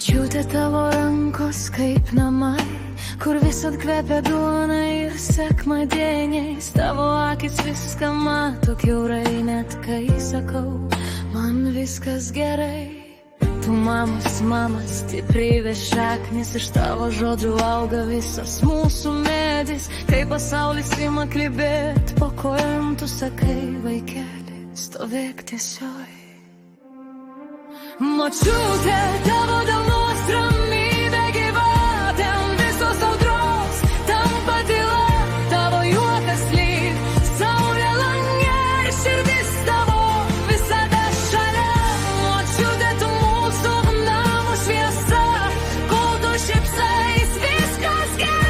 Močiute, tavo rankos kaip namai, kur visad kvepia duona ir sekmadieniais. Tavo akis viską mato kiaurai, net kai sakau, man viskas gerai. Tu mamos, mama, stiprybės šaknis, iš tavo žodžių auga visas mūsų medis. Kai pasaulis ima klibėt po kojom, tu sakai, vaikeli, stovėk tiesioj. Močiute, tavo delnos ramybė gyva, ten visos audros tampa tyla. Tavo juokas lyg saulė lange ir širdis tavo visada šalia. Močiute, tu mūsų namų šviesa, kol tu šypsais, viskas gerai.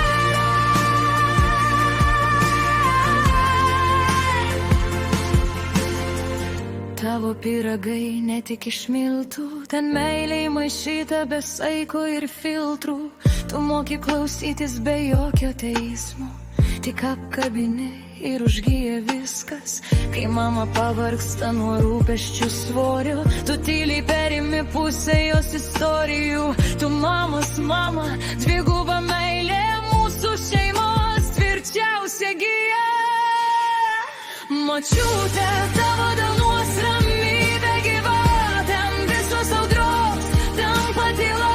Tavo pyragai ne tik iš miltų, ten meiliai maišyta be saiko ir filtrų. Tu moki klausytis be jokio teismo, tik apkabini ir užgyja viskas. Kai mama pavargsta nuo rūpesčių svorio, tu tyliai perimi pusę jos istorijų. Tu mamos, mama, dviguba meilė mūsų šeimos tvirčiausia gija. Močiute, tavo delnos ramybė gyva, ten visos audros tampa tyla.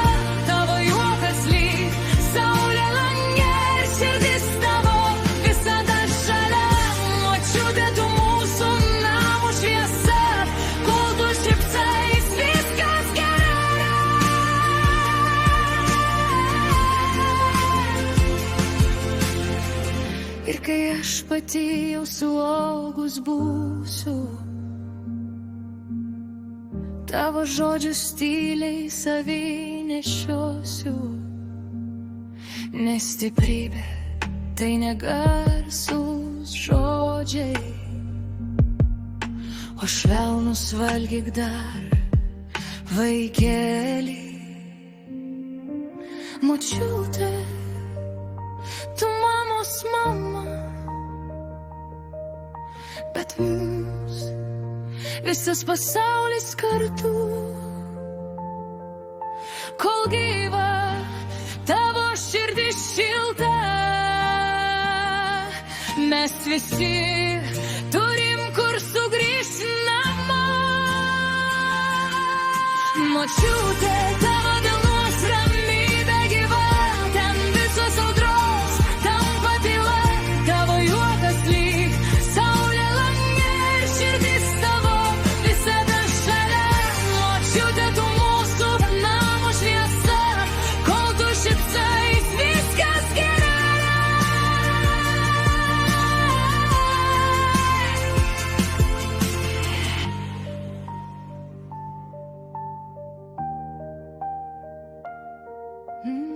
Tavo juokas lyg saulė lange ir širdis tavo visada šalia. Močiute, tu mūsų namų šviesa, kol tu šypsais, viskas gerai. Ir kai aš pati jau suaugus būsiu, tavo žodžius tyliai savy nešiosiu. Nes stiprybė tai negarsūs žodžiai, o švelnus valgyk dar, vaikeli. Močiute, tu mamos mama, bet mums visas pasaulis kartu. Kol gyva tavo širdis šilta, mes visi turim kur sugrįžt namo. Močiute, tavo delnos ramybė gyva, ten visos audros tampa tyla. Tavo juokas lyg saulė lange ir širdis tavo visada šalia. Močiute, tu mūsų namų šviesa, kol tu šypsais, viskas gerai. Mm.